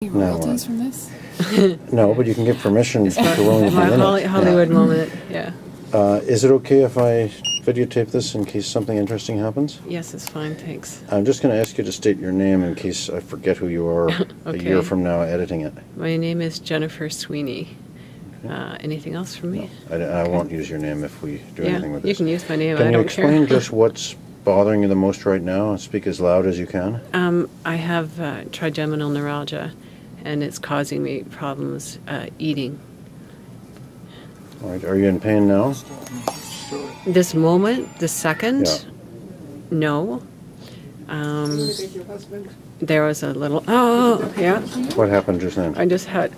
royalties from this? No, but you can give permission if you're willing to My be in it. Hollywood moment, yeah. Is it okay if I videotape this in case something interesting happens? Yes, it's fine, thanks. I'm just going to ask you to state your name in case I forget who you are Okay. a year from now editing it. My name is Jennifer Sweeney. Anything else from me? No, I won't use your name if we do anything with this. You can use my name, Can I you don't care. explain just what's bothering you the most right now and speak as loud as you can? I have trigeminal neuralgia, and it's causing me problems eating. All right. Are you in pain now? This moment, this second, Yeah. no. There was a little, yeah. What happened just then? I just had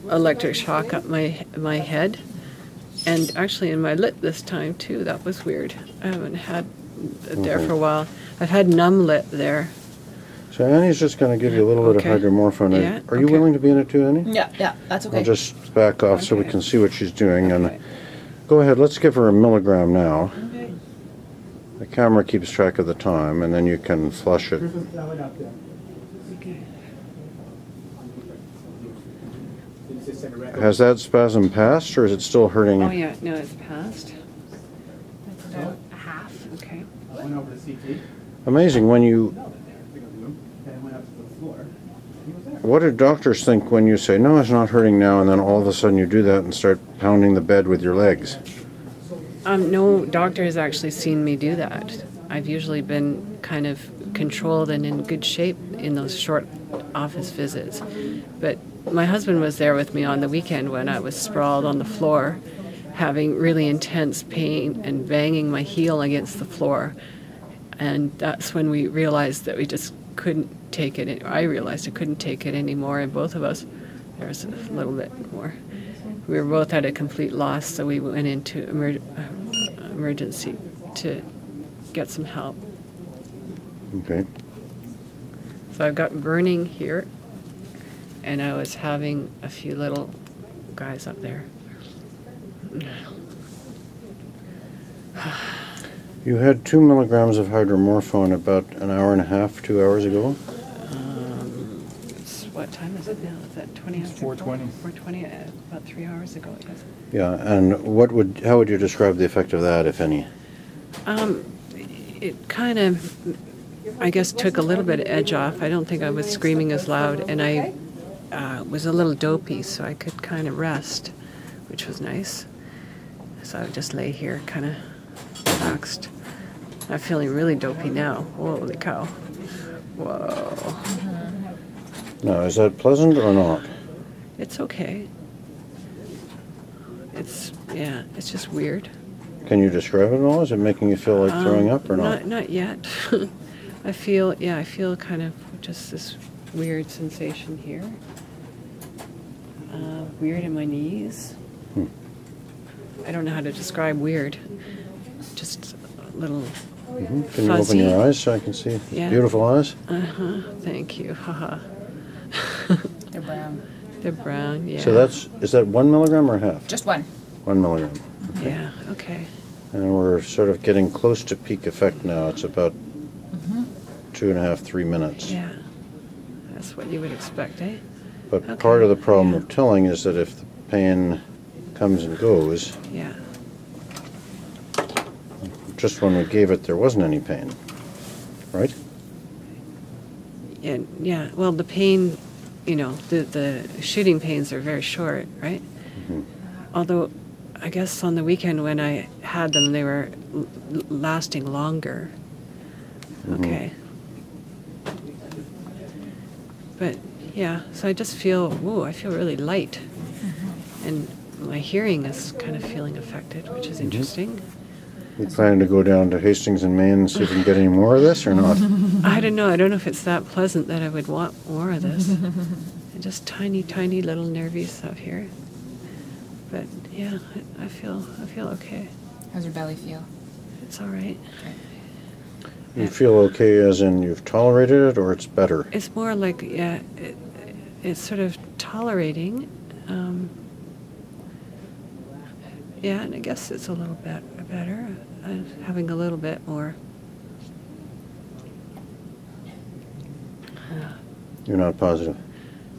electric shock up my head, and actually in my lip this time too. That was weird. I haven't had it there for a while. I've had numb lip there. So Annie's just going to give you a little bit of hydromorphone. Yeah, Are you willing to be in it too, Annie? Yeah, that's okay. I'll just back off so we can see what she's doing. And go ahead, let's give her a milligram now. Okay. The camera keeps track of the time, and then you can flush it. Okay. Has that spasm passed, or is it still hurting? Oh yeah, no, it's passed. That's about a half. Okay. Went over to CT. Amazing. When you, And went up to the floor. He was there. what do doctors think when you say, no, it's not hurting now, and then all of a sudden you do that and start pounding the bed with your legs? No doctor has actually seen me do that. I've usually been kind of controlled and in good shape in those short office visits. But my husband was there with me on the weekend when I was sprawled on the floor, having really intense pain and banging my heel against the floor. And that's when we realized that we just couldn't take it. I realized I couldn't take it anymore, and both of us, there was a little bit more. We were both at a complete loss, so we went into emergency to get some help. Okay. So I've got burning here, and I was having a few little guys up there. You had 2 milligrams of hydromorphone about an hour and a half, 2 hours ago? What time is it now? Is that 20 after 4:20. 4:20, about 3 hours ago, yes. Yeah, and how would you describe the effect of that, if any? It kind of, I guess, took a little bit of edge off. I don't think I was screaming as loud, and I was a little dopey, so I could kind of rest, which was nice. So I would just lay here, kind of relaxed. I'm feeling really dopey now. Holy cow. Whoa. Now, is that pleasant or not? It's okay. It's just weird. Can you describe it at all? Is it making you feel like throwing up or not? Not yet. I feel kind of just this weird sensation here. Weird in my knees. I don't know how to describe weird. Just a little Can fuzzy. you open your eyes so I can see? Yeah. Beautiful eyes? Thank you. Haha. They're brown. They're brown, yeah. So is that 1 milligram or half? Just one. 1 milligram. Yeah, okay. And we're sort of getting close to peak effect now. It's about 2.5, 3 minutes. Yeah. That's what you would expect, eh? But Okay. part of the problem of tilling is that if the pain comes and goes, Yeah. just when we gave it, there wasn't any pain, right? Yeah, well, the pain, the shooting pains are very short, right? Although, I guess on the weekend when I had them, they were lasting longer. Okay. But, yeah, so I just feel, I feel really light. And my hearing is kind of feeling affected, which is interesting. You planning to go down to Hastings in Maine and see if we can get any more of this or not? I don't know. I don't know if it's that pleasant that I would want more of this. And just tiny, tiny little nervy stuff here. But yeah, I feel okay. How's your belly feel? It's all right. You feel okay as in you've tolerated it, or it's better? It's more like, it's sort of tolerating. Yeah, and I guess it's a little bit better. I'm having a little bit more You're not positive.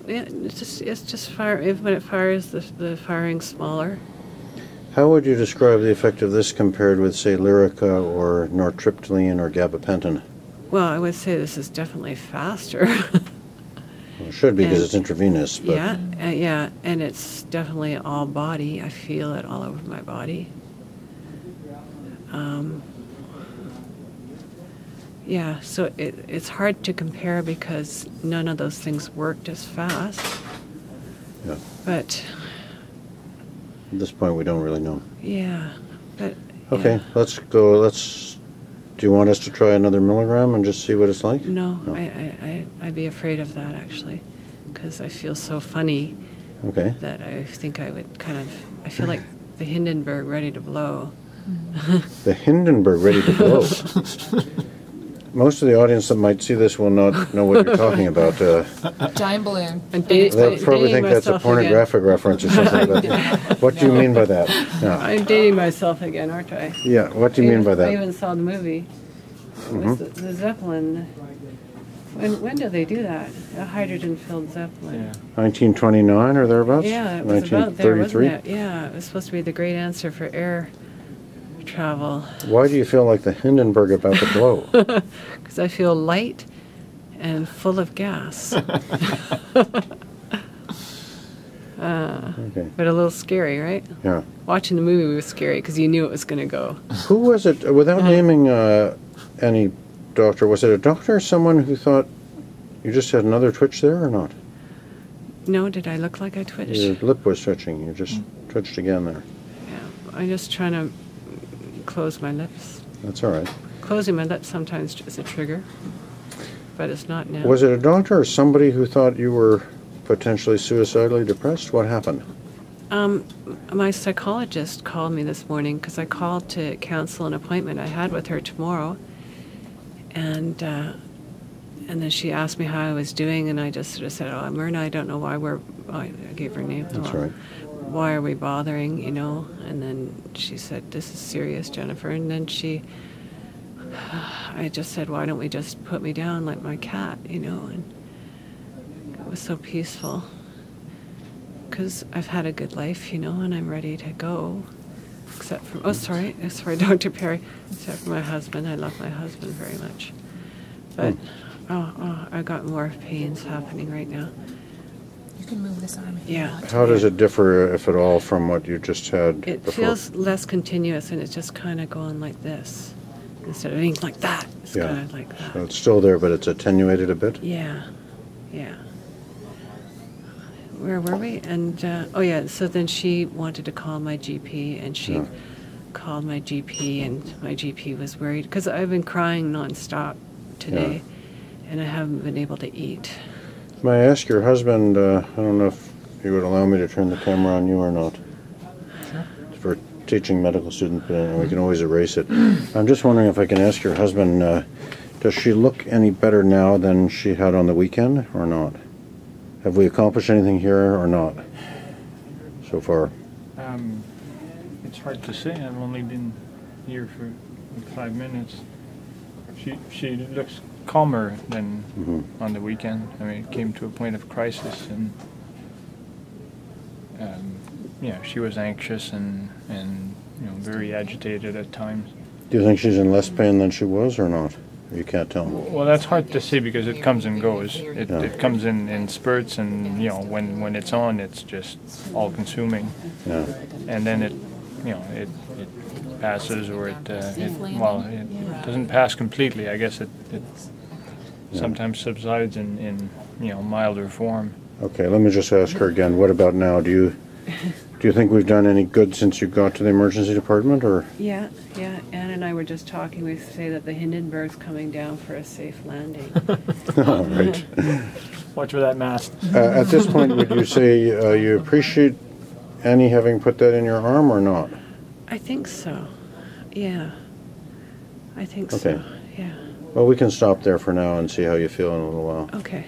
Yeah, it's just fire. When it fires, the firing's smaller. How would you describe the effect of this compared with, say, Lyrica or nortriptyline or gabapentin? Well, I would say this is definitely faster. Well, it should be because And- it's intravenous, but Yeah, yeah, and it's definitely all body. I feel it all over my body. Yeah, so it's hard to compare because none of those things worked as fast. yeah. But At this point, we don't really know. yeah, but Okay, yeah. let's go. Do you want us to try another milligram and just see what it's like? No, No. I'd be afraid of that actually, because I feel so funny Okay. that I think I would I feel like the Hindenburg ready to blow. The Hindenburg ready to blow. Most of the audience that might see this will not know what you're talking about. Giant balloon. They'll probably think that's a pornographic reference or something. But what do you mean by that? Yeah. I'm dating myself again, aren't I? Yeah. What do you mean by I that? even saw the movie. It was the Zeppelin. When did they do that? A hydrogen-filled Zeppelin. Yeah. 1929 or thereabouts? Yeah, it was about there, wasn't 1933? it? Yeah, it was supposed to be the great answer for air travel. Why do you feel like the Hindenburg about to blow? Because I feel light and full of gas. Okay. But a little scary, right? Yeah. Watching the movie was scary because you knew it was going to go. Who was it, without naming any doctor, was it a doctor or someone who thought you just had another twitch there or not? No, did I look like I twitched? Your lip was twitching. You just twitched again there. Yeah, I'm just trying to close my lips. That's all right. Closing my lips sometimes is a trigger, but it's not now. Was it a doctor or somebody who thought you were potentially suicidally depressed? What happened? My psychologist called me this morning because I called to cancel an appointment I had with her tomorrow, and then she asked me how I was doing, and I just sort of said, "Oh, Myrna, I don't know why I gave her name. That's right. Why are we bothering, you know?" And then she said, "This is serious, Jennifer." And then I just said, "Why don't we just put me down like my cat, you know?" And it was so peaceful. Because I've had a good life, you know, and I'm ready to go. Except for, sorry, Dr. Perry. Except for my husband. I love my husband very much. But, I got more pains happening right now. You can move this arm if you Yeah. want. How does it differ, if at all, from what you just had It before? feels less continuous, and it's just kind of going like this. Instead of being like that, it's Yeah. kind of like that. So it's still there, but it's attenuated a bit? Yeah, yeah. Where were we? And, so then she wanted to call my GP, and she Yeah. called my GP, and my GP was worried, because I've been crying nonstop today, and I haven't been able to eat. May I ask your husband, I don't know if he would allow me to turn the camera on you or not. Sure. For teaching medical students, but we can always erase it. I'm just wondering if I can ask your husband, does she look any better now than she had on the weekend or not? Have we accomplished anything here or not so far? It's hard to say. I've only been here for 5 minutes. She looks calmer than on the weekend. I mean, it came to a point of crisis, and she was anxious and very agitated at times. Do you think she's in less pain than she was or not? You can't tell. Well, that's hard to say because it comes and goes. It comes in spurts, and when it's on, it's just all consuming. Yeah. And then it passes, or it doesn't pass completely. I guess it sometimes subsides in milder form. Okay, let me just ask her again. What about now? Do you think we've done any good since you got to the emergency department, or? Yeah. Ann and I were just talking. We say that the Hindenburg's coming down for a safe landing. All right. Watch for that mast. At this point, would you say you appreciate Annie having put that in your arm or not? I think so. Yeah. I think Okay. so. Yeah. Well, we can stop there for now and see how you feel in a little while. Okay.